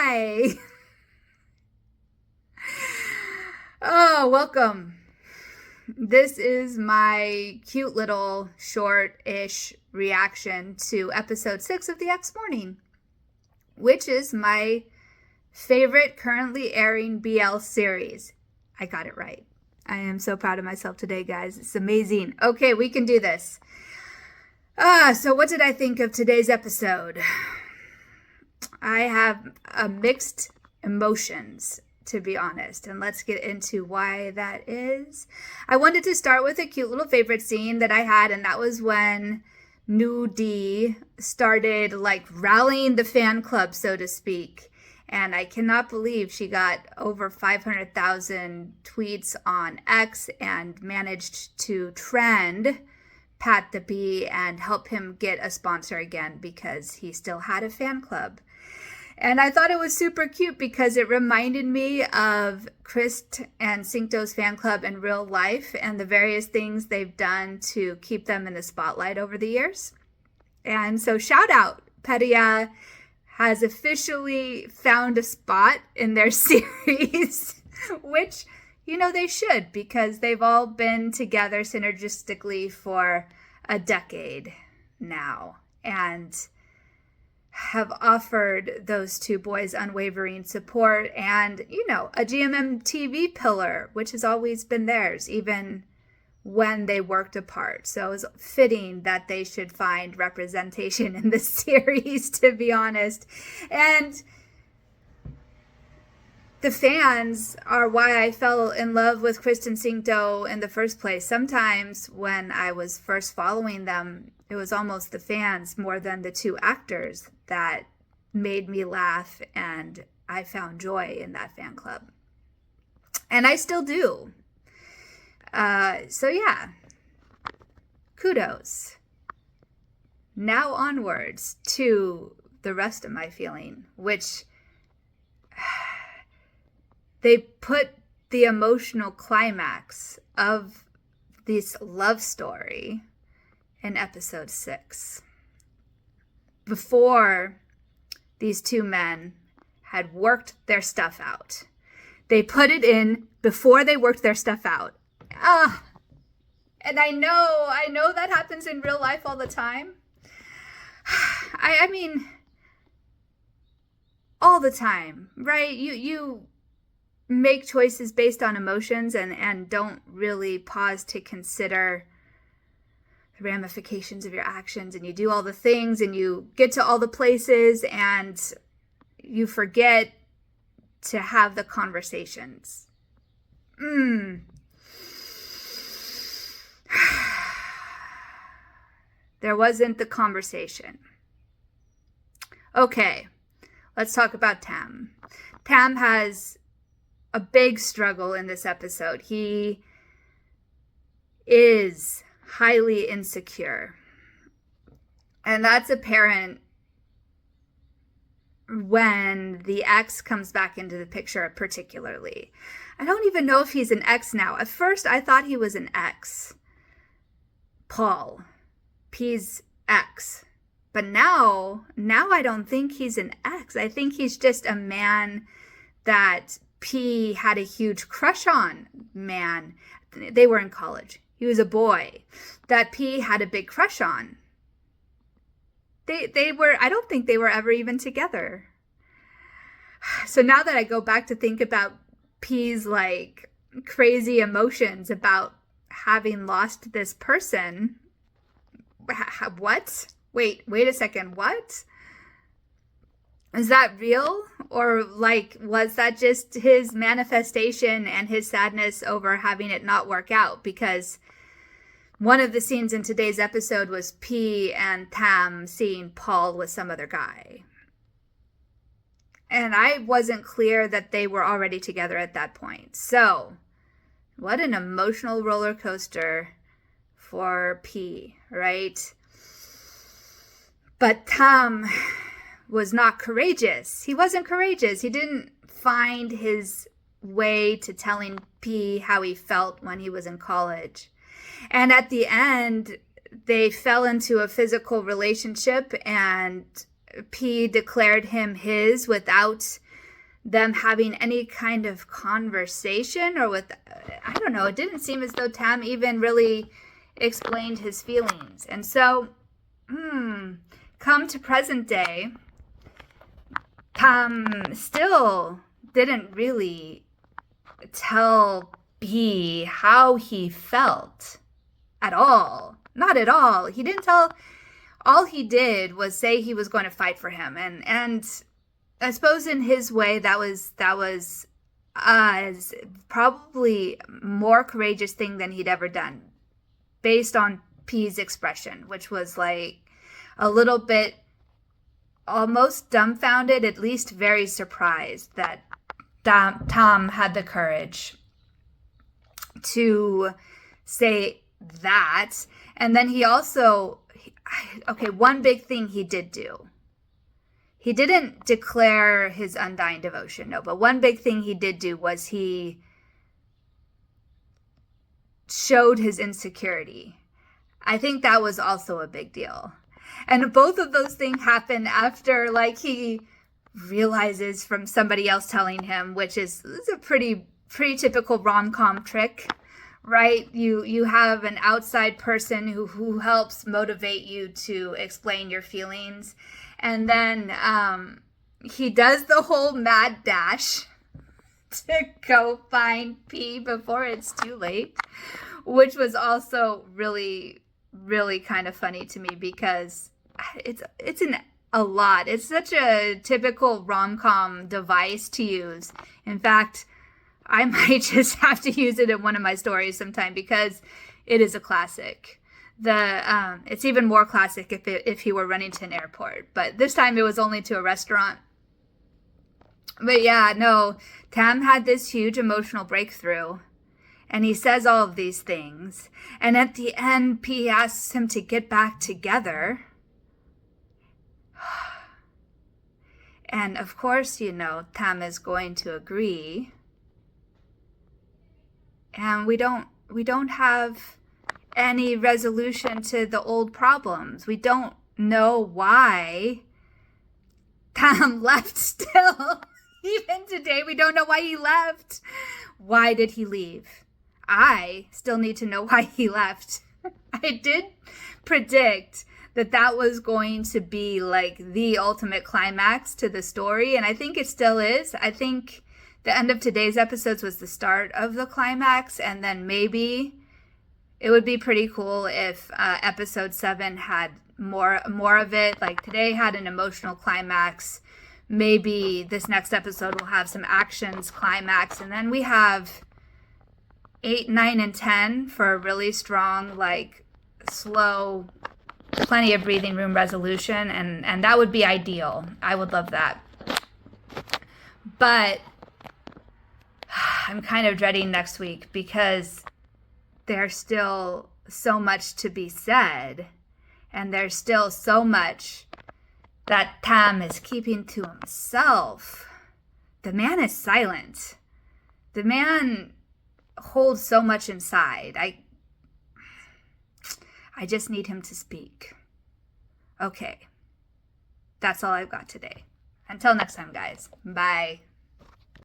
Hi! Oh, welcome. This is my cute little short-ish reaction to episode 6 of The X Morning, which is my favorite currently airing BL series. I got it right. I am so proud of myself today, guys. It's amazing. Okay, we can do this. So what did I think of today's episode? I have mixed emotions, to be honest, and let's get into why that is. I wanted to start with a cute little favorite scene that I had, and that was when Nudie started rallying the fan club, so to speak. And I cannot believe she got over 500,000 tweets on X and managed to trend Pat the Bee and help him get a sponsor again because he still had a fan club. And I thought it was super cute because it reminded me of Chris and Cincto's fan club in real life and the various things they've done to keep them in the spotlight over the years. And so shout out, Peria has officially found a spot in their series, which, they should, because they've all been together synergistically for a decade now and have offered those two boys unwavering support and, a GMMTV pillar, which has always been theirs, even when they worked apart. So it was fitting that they should find representation in this series, to be honest. And the fans are why I fell in love with Chris and Cincto in the first place. Sometimes when I was first following them, it was almost the fans more than the two actors that made me laugh, and I found joy in that fan club. And I still do. So yeah, kudos. Now onwards to the rest of my feeling, which they put the emotional climax of this love story in episode 6. Before these two men had worked their stuff out. They put it in before they worked their stuff out. And I know that happens in real life all the time. I mean, all the time, right? You make choices based on emotions and don't really pause to consider the ramifications of your actions, and you do all the things and you get to all the places and you forget to have the conversations. There wasn't the conversation. Okay, let's talk about Tam. Tam has a big struggle in this episode. He is highly insecure. And that's apparent when the ex comes back into the picture, particularly. I don't even know if he's an ex now. At first, I thought he was an ex. Paul, P's ex. But now I don't think he's an ex. I think he's just a man that P had a huge crush on. Man, they were in college. He was a boy that P had a big crush on. They were, I don't think they were ever even together. So now that I go back to think about P's crazy emotions about having lost this person. What? Wait a second. What? Is that real? Or was that just his manifestation and his sadness over having it not work out? Because one of the scenes in today's episode was P and Tam seeing Paul with some other guy. And I wasn't clear that they were already together at that point. So, what an emotional roller coaster for P, right? But Tam was not courageous. He wasn't courageous. He didn't find his way to telling P how he felt when he was in college. And at the end, they fell into a physical relationship, and P declared him his without them having any kind of conversation or with, I don't know, it didn't seem as though Tam even really explained his feelings. And so, come to present day, Tam still didn't really tell B how he felt at all. Not at all. He didn't tell. All he did was say he was going to fight for him, and I suppose in his way that was probably more courageous thing than he'd ever done, based on P's expression, which was like a little bit almost dumbfounded, at least very surprised that Tom had the courage to say that. And then he also, okay, one big thing he did do. He didn't declare his undying devotion, no, but one big thing he did do was he showed his insecurity. I think that was also a big deal. And both of those things happen after, like, he realizes from somebody else telling him, which is a pretty typical rom-com trick, right? You have an outside person who helps motivate you to explain your feelings. And then he does the whole mad dash to go find P before it's too late, which was also really, really kind of funny to me because it's a lot. It's such a typical rom-com device to use. In fact, I might just have to use it in one of my stories sometime because it is a classic. It's even more classic if he were running to an airport, but this time it was only to a restaurant. But yeah, no, Tam had this huge emotional breakthrough, and he says all of these things, and at the end, P asks him to get back together. And of course, Tam is going to agree. And we don't have any resolution to the old problems. We don't know why Tam left still. Even today, we don't know why he left. Why did he leave? I still need to know why he left. I did predict that was going to be like the ultimate climax to the story, and I think it still is. I think the end of today's episodes was the start of the climax, and then maybe it would be pretty cool if episode 7 had more of it. Like today had an emotional climax. Maybe this next episode will have some actions climax, and then we have 8, 9, and 10 for a really strong, like slow, plenty of breathing room resolution, and that would be ideal. I would love that. But I'm kind of dreading next week because there's still so much to be said, and there's still so much that Tam is keeping to himself. The man is silent. The man holds so much inside. I just need him to speak. Okay. That's all I've got today. Until next time, guys. Bye.